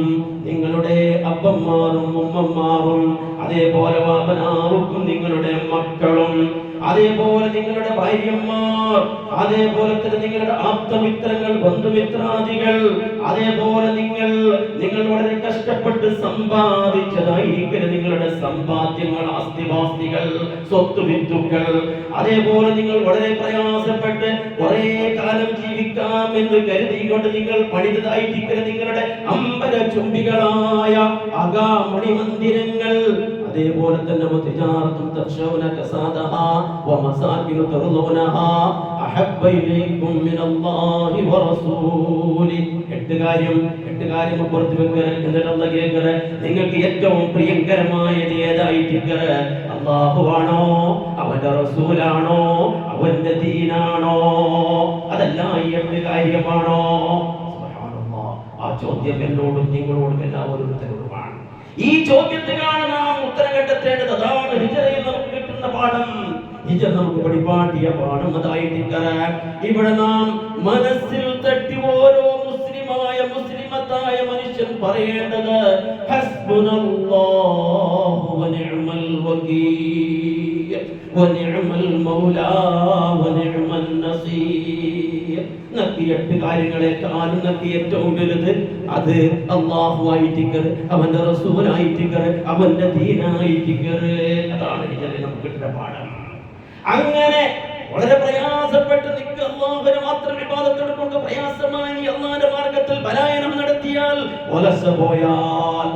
നിങ്ങളുടെ അപ്പന്മാരും ഉമ്മമാരും, അതേപോലെ വാബനാവുക്കും, നിങ്ങളുടെ മക്കളും, അതേപോലെ നിങ്ങളുടെ ഭാര്യമാർ, അതേപോലെ തന്നെ നിങ്ങളുടെ ആപ്തമിത്രങ്ങൾ, ബന്ധുമിത്രാദികൾ, അതേപോലെ നിങ്ങൾ വളരെ കഷ്ടപ്പെട്ട് സമ്പാദിച്ചതായിരിക്കും നിങ്ങളുടെ സമ്പാദ്യങ്ങൾ, ആസ്തിപാസ്തികൾ, സ്വത്തുവിത്തുക്കൾ, അതേപോലെ നിങ്ങൾ വളരെ പ്രയാസപ്പെട്ട് കുറെ കാലം ജീവിക്കാം എന്ന് കരുതിക്കൊണ്ട് നിങ്ങൾ പണിതതായിരിക്കും നിങ്ങളുടെ അമ്പല ചുംബികളായ അകാമണി മന്ദിരങ്ങൾ, അതേപോലെ തന്നെ വതിജാറത്തുൻ തഖ്ശൗന കസാദഹാ വമസാകിനു തർദൗനഹാ അഹബ്ബ ഇലൈക്കും മിനല്ലാഹി വറസൂലി. 8 കാര്യം പുറത്തു വെക്കുക. എന്നിട്ട് അല്ലാഹു കേൾക്കുക, നിങ്ങൾക്ക് ഏറ്റവും പ്രിയങ്കരമായത് ഏതായിരിക്കും? അല്ലാഹുവാണോ, അവന്റെ റസൂലാണോ, അവന്റെ ദീനാണോ, അതല്ല ഈ 8 കാര്യമാണോ? സുബ്ഹാനല്ലാഹ്. ആ ചോദ്യം എന്നോടും നിങ്ങളോടും എല്ലാവരോടുമാണ്. ഈ ചോദ്യത്തിനാണ് നാം ഉത്തരം കണ്ടെത്തേണ്ടത്. അതാണ് ഹിജ്റയിൽ നമുക്ക് കിട്ടുന്ന പാഠം. ഹിജ്റ നമുക്ക് പഠിപ്പാട്ടിയ പാഠം അതായിരിക്കും. ഇവിടെ നാം മനസ്സിൽ തട്ടി ഓരോ മുസ്ലിമത്തായ മനുഷ്യൻ പറയേണ്ടത് ഹസ്ബുനല്ലാഹു വനിഅമൽ വകീൽ വനിഅമൽ മൗലാ വനിഅമൻ നസീർ. 8 കാര്യങ്ങളെക്കാളും ഏറ്റവും വലുത് അത് അല്ലാഹു ആയിട്ടിക്കറ്, അവന്റെ റസൂൽ ആയിട്ടിക്കറ്, അവന്റെ ദീനായിട്ടിക്കറ്. അതാണ് ഹിജ്റയിൽ നമുക്ക് കിട്ടുന്ന പാഠം. അങ്ങനെ വളരെ പ്രയാസപ്പെട്ട് അല്ലാഹുവിനെ മാത്രം ഇബാദത്ത് പ്രയാസമായി അല്ലാഹുവിന്റെ മാർഗ്ഗത്തിൽ പലായനം നടത്തിയാൽ ഒലസ പോയാൽ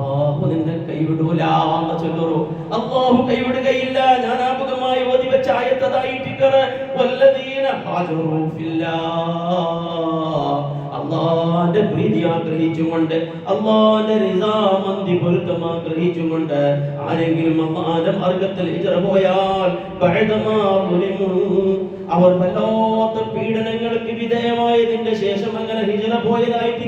അല്ലാഹു നിന്നെ കൈവിടൂല എന്ന് ചൊല്ലുറു. അല്ലാഹു കൈവിടുകയില്ല. ജ്ഞാനാപകമായി ഓതി വെച്ച ആയത്തതായിട്ടിക്കറ് വല്ലദീന ഹാജറു ഫില്ലാഹ്. അല്ലാഹുവിന്റെ പ്രീതി ആഗ്രഹിച്ചുകൊണ്ട്, അല്ലാഹുവിന്റെ റിസാമന്തി പൊരുത്തം ആഗ്രഹിച്ചുകൊണ്ട് ആരെങ്കിലും അല്ലാഹുവിന്റെ മാർഗ്ഗത്തിൽ ഹിജ്റ പോയാൽ ബഅദമാ ളുലിമു, അവർ വല്ലാത്ത പീഡനങ്ങൾക്ക് വിധേയമായതിന്റെ ശേഷം അങ്ങനെ ഹിജ്റ പോയതായിട്ട്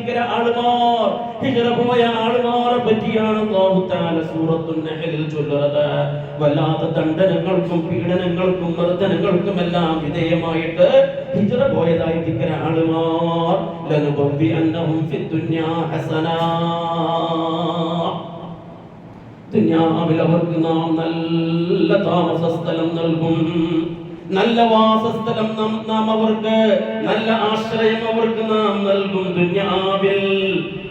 ഹിജ്റ പോയ ആളുമാരെ പറ്റിയാണ് അല്ലാഹു തആല സൂറത്തുൻ നഹ്ലിൽ ചൊല്ലുന്നത്. വല്ലാത്ത ദണ്ഡനങ്ങൾക്കും പീഡനങ്ങൾക്കും മർദ്ദനങ്ങൾക്കും എല്ലാം വിധേയമായിട്ട് ഹിജ്റ പോയതായിട്ട് ആളുമാർ ലനുബവ്വി അന്നഹും ഫിദ്ദുനിയാ ഹസനാ, ദുനിയാവിൽ അവർക്ക് നാം നല്ല താമസ സ്ഥലം നൽകും, നല്ല വാസസ്ഥലം നാം അവർക്ക്, നല്ല ആശ്രയം അവർക്ക് നാം നൽകും ദുനിയാവിൽ.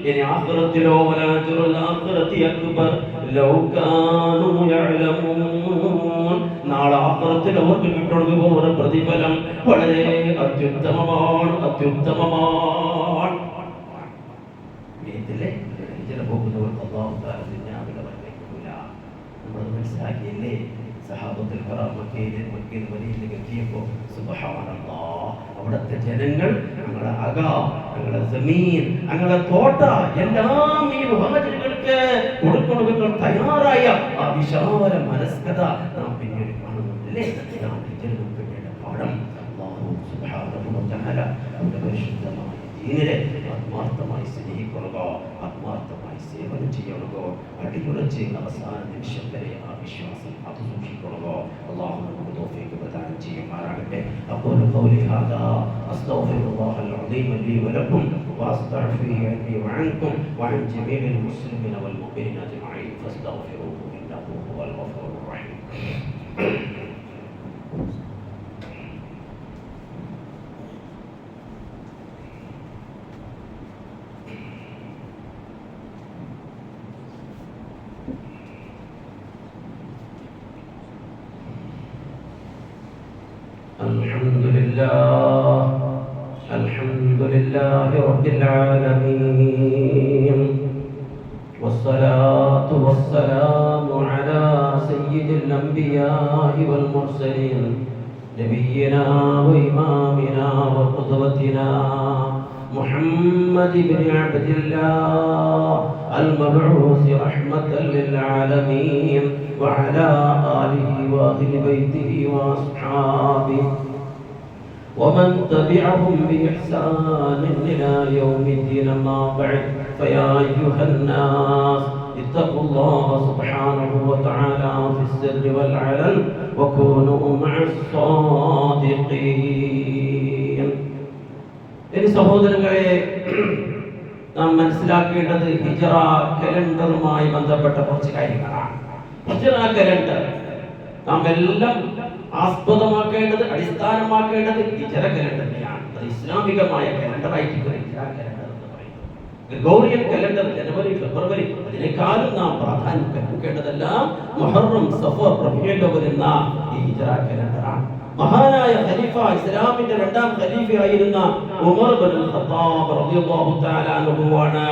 ഇനി ആഖിറത്തിലോ വലാജുൽ ആഖിറതി അക്ബർ ലൗ കാനൂ യഅലമൂൻ, നാളെ ആഖിറത്തിൽ അവർക്ക് കിട്ടുന്ന ഒരു പ്രതിഫലം വളരെ അത്യുത്തമമാണ്, അത്യുത്തമമാണ്. ഇതിലെ ഹിജ്റ പോകുന്നവർക്ക് അല്ലാഹു തആല ദുനിയാവിൽ അവരെ കിട്ടൂല. നമ്മൾ മനസ്സിലാക്കിയില്ലേ? സഹാബത്തുൽ കിറാം മക്കയിൽ മദീനയിൽ എത്തിയപ്പോൾ സുബ്ഹാനല്ലാഹ്, അവിടുത്തെ ജനങ്ങൾ ഞങ്ങളുടെ അക, ഞങ്ങളുടെ സമീൻ, ഞങ്ങളുടെ തോട്ട എല്ലാം ഈ മുഹാജിറുകൾക്ക് കൊടുക്കണമെന്ന് തയ്യാറായ ആ വിശാല മനസ്കത നാം പിന്നീട് കാണുന്നുണ്ടല്ലേ? ഇതാണ് ഹിജ്റക്ക് വേണ്ട പാഠം. അല്ലാഹു സുബ്ഹാനഹു വ തആല നമ്മുടെ പരിശുദ്ധമായ ദീനിനെ ആത്മാർത്ഥമായി സ്നേഹിക്കുക, ആത്മാർത്ഥമായി സേവനം ചെയ്യണക, അടിയുറച്ച് അവസാന നിമിഷം വരെ ആ വിശ്വാസം അത് സൂക്ഷിക്കുക. അല്ലാഹു നമുക്ക് തൗഫീഖ് പ്രദാനം ചെയ്യുമാറാകട്ടെ. അഖൂലു ഖൗലി ഹാദാ അസ്തഗ്ഫിറുല്ലാഹൽ അദീം ലി വലക്കും വഅസ്തഗ്ഫിറുഹു ലി വഅൻകും വഅൻ ജമീഇൽ മുസ്ലിമീന വൽ മുഅ്മിനീന അജ്മഈൻ ഫസ്തഗ്ഫിറുഹു ഇന്നഹു ഹുവൽ ഗഫൂറുർ റഹീം. الحمد لله رب العالمين، والصلاة والسلام على سيد الأنبياء والمرسلين نبينا وإمامنا وقدوتنا محمد بن عبد الله المبعوث رحمة للعالمين وعلى آله وأهل بيته وأصحابه ومن تبعهم بإحسان إلى يوم الدين. ما بعد، فيا أيها الناس اتقوا الله سبحانه وتعالى في السر والعلن وكونوا مع الصادقين. ഇനി സഹോദരങ്ങളെ, നാം മനസ്സിലാക്കേണ്ടത് ഹിജ്റ കലണ്ടറുമായി ബന്ധപ്പെട്ട കുറച്ച് കാര്യങ്ങളാണ്. ഹിജ്റ കലണ്ടർ നാം എല്ലാം ആസ്പദമാക്കേണ്ടത്, അടിസ്ഥാനമാക്കേണ്ടത് ഹിജ്റ കലണ്ടറിനെയാണ്. അത് ഇസ്ലാമികമായ കലണ്ടറായിരിക്കും ഹിജ്റ കലണ്ടർ എന്ന് പറയുന്നത്. ഗ്രിഗോറിയൻ കലണ്ടർ ജനുവരി, ഫെബ്രുവരി, അതിനേക്കാളും നാം പ്രാധാന്യം കൽപ്പിക്കേണ്ടതെല്ലാം മുഹറം, സഫർ, റബീഉൽ അവ്വൽ എന്ന ഈ ഹിജ്റ കലണ്ടറാണ്. മഹാനായ ഖലീഫ, ഇസ്ലാമിന്റെ രണ്ടാം ഖലീഫയായിരുന്ന ഉമർ ഇബ്നുൽ ഖത്താബ് റളിയല്ലാഹു തആല അൻഹു ആണ്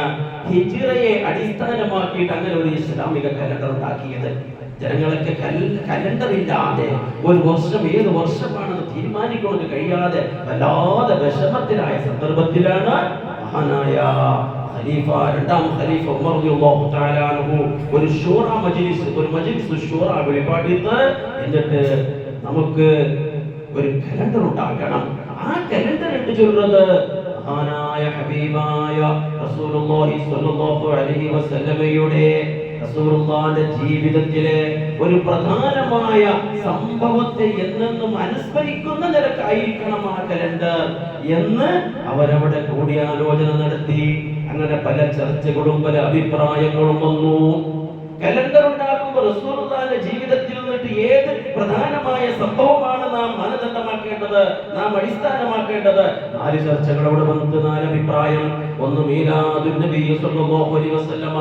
ഹിജ്റയെ അടിസ്ഥാനമാക്കിയിട്ട് അങ്ങനെ ഒരു ഇസ്ലാമിക കലണ്ടർ ഉണ്ടാക്കിയത്. ജനങ്ങളൊക്കെ കലണ്ടർ ഇല്ലാതെ ഒരു വർഷം ഏത് വർഷമാണെന്ന് തീരുമാനിക്കുന്നത് കഴിയാതെ വല്ലാതെ വിഷമത്തിലായ സന്ദർഭത്തിലാണ് മഹാനായ ഖലീഫ, രണ്ടാം ഖലീഫ ഉമർ റളിയല്ലാഹു തആല അൻഹു ഒരു ഷൂറ മജ്ലിസ്, ഒരു മജ്ലിസ് ഷൂറ വിളിപ്പാടിയിട്ട് എന്നിട്ട് നമുക്ക് ഒരു കലണ്ടർ ഉണ്ടാക്കണം. ആ കലണ്ടർ എന്ന് ചൊല്ലുന്നത് മഹാനായ ഹബീബായ റസൂലുള്ളാഹി സ്വല്ലല്ലാഹു അലൈഹി വസല്ലമയുടെ റസൂലുള്ളാഹിന്റെ ജീവിതത്തിലെ ഒരു പ്രധാനമായ സംഭവത്തെ എന്നെന്നും അനുസ്മരിക്കുന്ന നിലക്കായിരിക്കണം ആ കലണ്ടർ എന്ന് അവരവിടെ കൂടിയാലോചന നടത്തി. അങ്ങനെ പല ചർച്ചകളും പല അഭിപ്രായങ്ങളും വന്നു. കലണ്ടർ ഉണ്ടാക്കുമ്പോൾ റസൂലുള്ളാഹിന്റെ ജീവിതത്തിൽ നിന്നിട്ട് ഏത് പ്രധാനമായ സംഭവമാണെന്ന് നാം മാനദണ്ഡമാക്കേണ്ടത്, നാം അടിസ്ഥാനമാക്കേണ്ടത്? 4 ചർച്ചകൾ അവിടെ വന്നിട്ട് 4 അഭിപ്രായം. ഒന്ന്, മീലാദുൻ നബി സ്വല്ലല്ലാഹു അലൈഹി വസല്ലമ,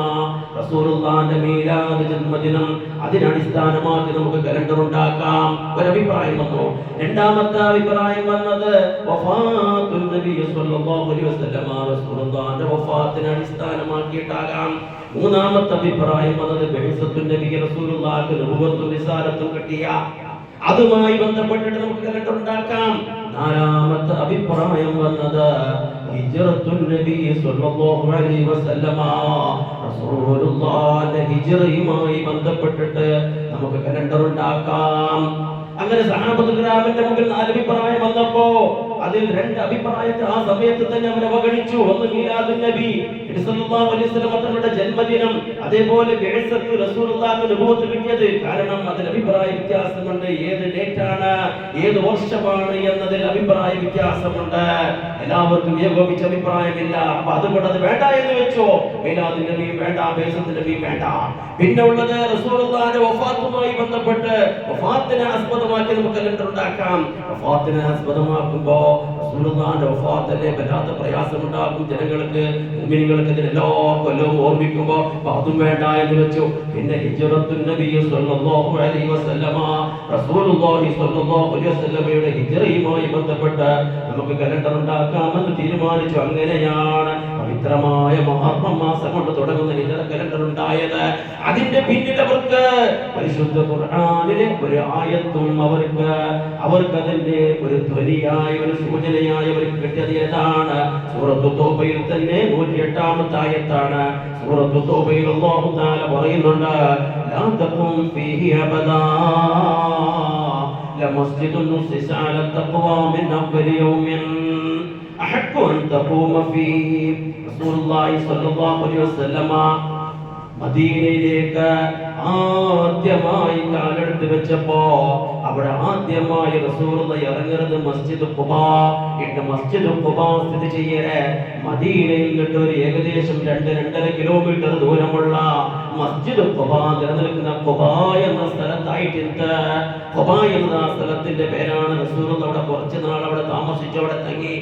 റസൂലുള്ളാഹിന്റെ മീലാദ് ജന്മദിനം, അതിനടിസ്ഥാനമാക്കി നമുക്ക് കലണ്ടർ ഉണ്ടാക്കാം. ഒരു അഭിപ്രായം വന്നു. രണ്ടാമത്തെ അഭിപ്രായം വന്നത് വഫാത്തുൻ നബി സ്വല്ലല്ലാഹു അലൈഹി വസല്ലമ, റസൂലുള്ളാഹിന്റെ വഫാത്തിനെ അടിസ്ഥാനമാക്കിയിട്ടാകാം. മൂന്നാമത്തെ അഭിപ്രായം വന്നത് ബിഅ്സത്തുൻ നബി റസൂലുള്ളാഹിക്ക് നബുവത്തും റിസാലത്തും കിട്ടിയ അതുമായി ബന്ധപ്പെട്ടിട്ട് നമുക്ക് കലണ്ടർ ഉണ്ടാക്കാം. നാലാമത്തെ അഭിപ്രായം വന്നത് ഹിജ്റത്തുൻ നബി സ്വല്ലല്ലാഹു അലൈഹി വസല്ലമ, റസൂലുള്ളാഹിന്റെ ഹിജ്റയുമായി ബന്ധപ്പെട്ടിട്ട് നമുക്ക് കലണ്ടർ ഉണ്ടാക്കാം. അങ്ങനെ സഹാബത്തുൽ കിറാമിന്റെ മുമ്പിൽ 4 അഭിപ്രായം വന്നപ്പോ അതിൽ 2 അഭിപ്രായത്തെ ആ സമയത്ത് തന്നെ അവർ അവഗണിച്ചു. ഒന്ന് മീലാദുൻ നബി സല്ലല്ലാഹു അലൈഹി വസല്ലം തങ്ങളുടെ ജന്മദിനം, അതേപോലെ ബിഅ്സത്ത് റസൂലുള്ളാഹിക്ക് നബുവത്ത് കിട്ടിയത്. കാരണം അതിൽ അഭിപ്രായ വ്യത്യാസമുണ്ട്. ഏത് ഡേറ്റ് ആണ്, ഏത് വർഷമാണ് എന്നതിൽ അഭിപ്രായ വ്യത്യാസമുണ്ട്. എല്ലാവർക്കും ഏകോപിച്ച അഭിപ്രായമില്ല. അപ്പൊ അതുകൊണ്ട് അത് വേണ്ട എന്ന് വെച്ചോ. മീലാദുൻ നബി വേണ്ട, ബിഅ്സത്ത് നബി വേണ്ട. പിന്നെ ഉള്ളത് റസൂലുള്ളാഹിന്റെ വഫാത്തുമായി ബന്ധപ്പെട്ട് വഫാത്തിനെ ആസ്പദമാക്കി നമുക്ക് കലണ്ടർ ഉണ്ടാക്കാം. വഫാത്തിനെ ആസ്പദമാക്കുമ്പോ റസൂലുള്ളാഹിന്റെ വഫാത്തല്ലേ വല്ലാത്ത പ്രയാസമുണ്ടാക്കും ജനങ്ങൾക്ക്, മുഅ്മിനീങ്ങൾക്ക്. ഇതിനെല്ലാ കൊല്ലവും ഓർമ്മിക്കുമ്പോ അതും വേണ്ട എന്ന് വെച്ചു. പിന്നെ ഹിജ്റത്തുൻ നബി സ്വല്ലല്ലാഹു അലൈഹി വസല്ലമ, റസൂലുള്ളാഹി സ്വല്ലല്ലാഹു അലൈഹി വസല്ലമയുടെ ഹിജ്റയുമായി ബന്ധപ്പെട്ട് നമുക്ക് കലണ്ടർ ഉണ്ടാക്കാമെന്ന് തീരുമാനിച്ചു. അങ്ങനെയാണ് പവിത്രമായ മുഹറം മാസം കൊണ്ട് തുടങ്ങുന്ന ഹിജ്റ കലണ്ടർ ഉണ്ടായത്. അതിന്റെ പിന്നിൽ അവർക്ക് പരിശുദ്ധ ഖുർആനിലെ ഒരു ആയത്തും അവർക്ക് അതിന്റെ ഒരു ധ്വനിയായി, ഒരു സൂചനയായി അവർക്ക് കിട്ടിയത് ഏതാണ്? സൂറത്തു തൗബയിൽ തന്നെ 108ാമത്തെ ആയത്താണ്. സൂറത്തു തൗബയിൽ അല്ലാഹു തആല പറയുന്നുണ്ട്, ലാ തഖും ഫീഹി അബദാ ലമസ്ജിദുൻ നുസ്സിസ അലാ തഖ്വാ മിൻ അവ്വലി യൗമിൻ അഹഖു അൻ തഖൂമ ഫീഹി. റസൂലുള്ളാഹി സ്വല്ലല്ലാഹു അലൈഹി വസല്ലമ മദീനയിലേക്ക് ആദ്യമായി കാലെടുത്ത് വെച്ചപ്പോ അവിടെ ആദ്യമായി റസൂലുള്ളാഹി ഇറങ്ങുന്നത് മസ്ജിദ് ഖുബാ. മസ്ജിദ് ഖുബാ സ്ഥിതി ചെയ്യേ മദീനയിൽ നിന്ന് ഒരു ഏകദേശം 2-2.5 കിലോമീറ്റർ ദൂരമുള്ള മസ്ജിദ് ഖുബാ നിലനിൽക്കുന്ന ഖുബാ എന്ന സ്ഥലത്തായിട്ടുണ്ട്. ഖുബാ എന്ന ആ സ്ഥലത്തിന്റെ പേരാണ്. റസൂലുള്ളാഹി അവിടെ കുറച്ച് നാൾ അവിടെ താമസിച്ചു, അവിടെ തങ്ങി.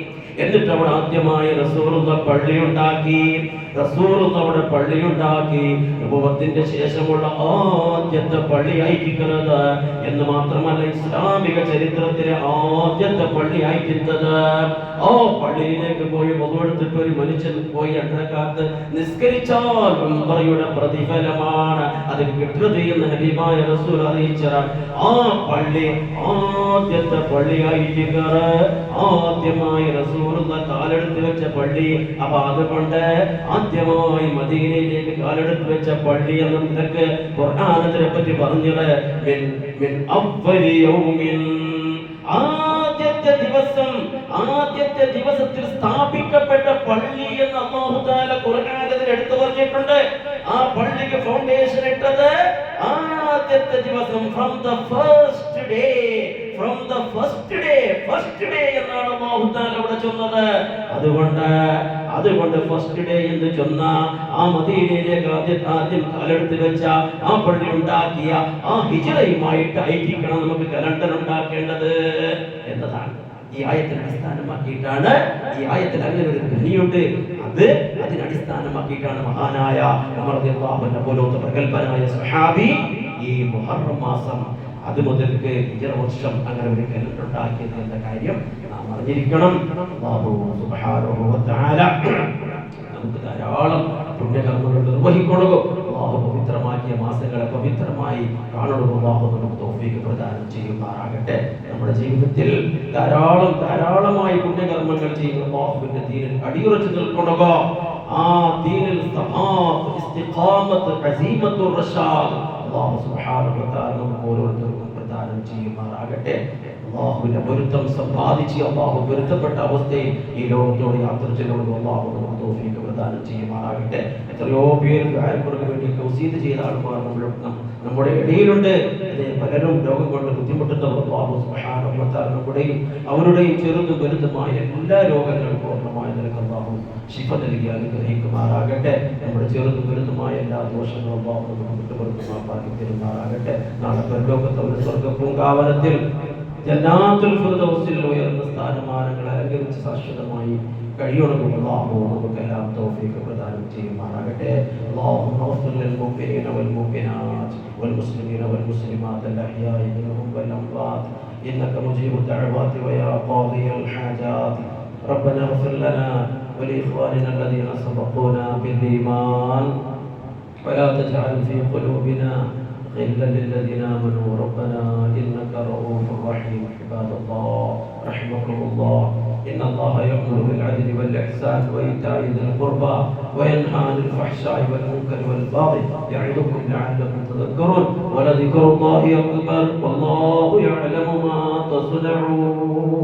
എന്നിട്ട് അവിടെ ആദ്യമായി റസൂലുള്ളാഹി പള്ളിയുണ്ടാക്കി. റസൂലുള്ളാഹി പള്ളിയുണ്ടാക്കി. നബുവത്തിന്റെ ശേഷമുള്ള ആദ്യത്തെ പള്ളിയായിരിക്കുന്നത് എന്ന് മാത്രമല്ല, ഇസ്ലാമിക ചരിത്രത്തിലെ ആദ്യത്തെ പള്ളിയായിരിക്കുന്നത്. ആ പള്ളിയിലേക്ക് പോയി വധുവെടുത്തിട്ട് ഒരു മനുഷ്യൻ പോയി 2 റക്അത്ത് നിസ്കരിച്ചാൽ ഉംറയുടെ പ്രതിഫലമാണ് അത് കിട്ടുന്നത് എന്ന് ഹബീബായ റസൂൽ അറിയിച്ചതാണ്. ആ പള്ളി ആദ്യത്തെ പള്ളിയായിരിക്കുന്നത്, ആദ്യമായി റസൂലുള്ളാഹി കാലെടുത്ത് വെച്ച പള്ളി. അപ്പൊ അതുകൊണ്ട് ആദ്യമായി മദീനയിലേക്ക് കാലെടുത്ത് വെച്ച പള്ളി എന്ന നിലക്ക് ഖുർആനിനെ പറ്റി പറഞ്ഞത് മിൻ അവ്വലി യൗമിൻ, ആദ്യത്തെ ദിവസത്തിൽ സ്ഥാപിക്കപ്പെട്ട പള്ളി എന്ന് അല്ലാഹു തആല ഖുർആനിൽ എടുത്തു പറഞ്ഞിട്ടുണ്ട്. ആ പള്ളിക്ക് ഫൗണ്ടേഷൻ ഇട്ടത് ആദ്യത്തെ ദിവസം, ഫ്രം ദ ഫസ്റ്റ് ഡേ എന്നാണ് അല്ലാഹു തആല അവിടെ ചൊന്നത്. അതുകൊണ്ട് ഫസ്റ്റ് ഡേ എന്ന് ചൊന്ന ആ മദീനയിലേക്ക് ആദ്യം കാലെടുത്ത് വെച്ച ആ പള്ളി ഉണ്ടാക്കിയ ആ ഹിജ്റയുമായിട്ട് ആയിരിക്കണം നമുക്ക് കലണ്ടർ ഉണ്ടാക്കേണ്ടത് എന്നതാണ്. ഈ ആയത്തിനെ അടിസ്ഥാനമാക്കിയിട്ടാണ്, ഈ ആയത്തിൽ അങ്ങനെ ഒരു ധ്വനിയുണ്ട്, അതിനടിസ്ഥാനമാക്കിയിട്ടാണ് മഹാനായ ഉമർ റളിയല്ലാഹു അൻഹു പോലത്തെ പ്രഗൽഭനായ സ്വഹാബി ഈ മുഹറം മാസം അത് മുതൽക്ക് ഹിജ്റ വർഷം അങ്ങനെ ഒരു കലണ്ടർ ഉണ്ടാക്കിയത് എന്ന കാര്യം നാം അറിഞ്ഞിരിക്കണം. അല്ലാഹു സുബ്ഹാനഹു വ തആല നമുക്ക് ധാരാളം പുണ്യകർമ്മങ്ങൾ നിർവഹിക്കണം. അല്ലാഹു പവിത്രമാക്കിയ മാസങ്ങളെ പവിത്രമായി കാണണം. അല്ലാഹു നമുക്ക് തൗഫീഖ് പ്രദാനം ചെയ്യുമാറാകട്ടെ. നമ്മുടെ ജീവിതത്തിൽ ധാരാളമായി പുണ്യകർമ്മങ്ങൾ ചെയ്യുന്ന അല്ലാഹുവിന്റെ ദീനിൽ അടിയുറച്ചു നിൽക്കണം. ആ ദീനിൽ സമാഅത്ത്, ഇസ്തിഖാമത്ത്, അസീമത്തുർ റഷാദ് അല്ലാഹു സുബ്ഹാനഹു വ തആല നമുക്ക് ഓരോരുത്തർക്കും പ്രദാനം ചെയ്യുമാറാകട്ടെ. അല്ലാഹുവിന്റെ പൊരുത്തം സമ്പാദിച്ച് അല്ലാഹു പൊരുത്തപ്പെട്ട അവസ്ഥയിൽ ഈ ലോകത്തോട് യാത്ര ചെയ്യുന്നത് അല്ലാഹു നമുക്ക് തൗഫീഖ് പ്രദാനം ചെയ്യുമാറാകട്ടെ. എത്രയോ പേര് ദുആക്ക് വേണ്ടി വസീയത്ത് ചെയ്ത ആളുകൾ നമ്മുടെ ഇടയിലുണ്ട്. പലരും രോഗം കൊണ്ട് ബുദ്ധിമുട്ടുന്നവർ അല്ലാഹു സുബ്ഹാനഹു വ തആല അവരുടെയും ചെറുതും വലുതുമായ എല്ലാ രോഗങ്ങളും പൂർണ്ണമായ നിലക്ക് അല്ലാഹു ശിഫ നൽകി അനുഗ്രഹിക്കുമാറാകട്ടെ. നമ്മുടെ ചെറുതും വലുതുമായ എല്ലാ ദോഷങ്ങളും അല്ലാഹു നമുക്ക് വിട്ടുപുറത്തുമാക്കി തരുമാറാകട്ടെ. നാളെ പരലോകത്തെ ഒരു സ്വർഗ്ഗ പൂങ്കാവനത്തിൽ ജന്നാത്തുൽ ഫിർദൗസിൽ ഉയർന്ന സ്ഥാനമാനങ്ങൾ അലങ്കരിച്ച് ശാശ്വതമായി കഴിയണം. അല്ലാഹു നമുക്കെല്ലാം തൗഫീഖ് പ്രദാനം ചെയ്യുമാറാകട്ടെ. اللهم اغفر للمؤمنين والمؤمنات والمسلمين والمسلمات الأحياء منهم والأموات إنك مجيب الدعوات ويا قاضي الحاجات. ربنا اغفر لنا ولإخواننا الذين سبقونا بالإيمان ولا تجعل في قلوبنا غلا للذين آمنوا ربنا إنك رؤوف رحيم. عباد الله رحمكم الله، إن الله يأمر بالعدل والإحسان وإيتاء ذي القربى وينهى عن الفحشاء والمنكر والبغي يعظكم لعلكم تذكرون. ولذكر الله أكبر والله يعلم ما تصنعون.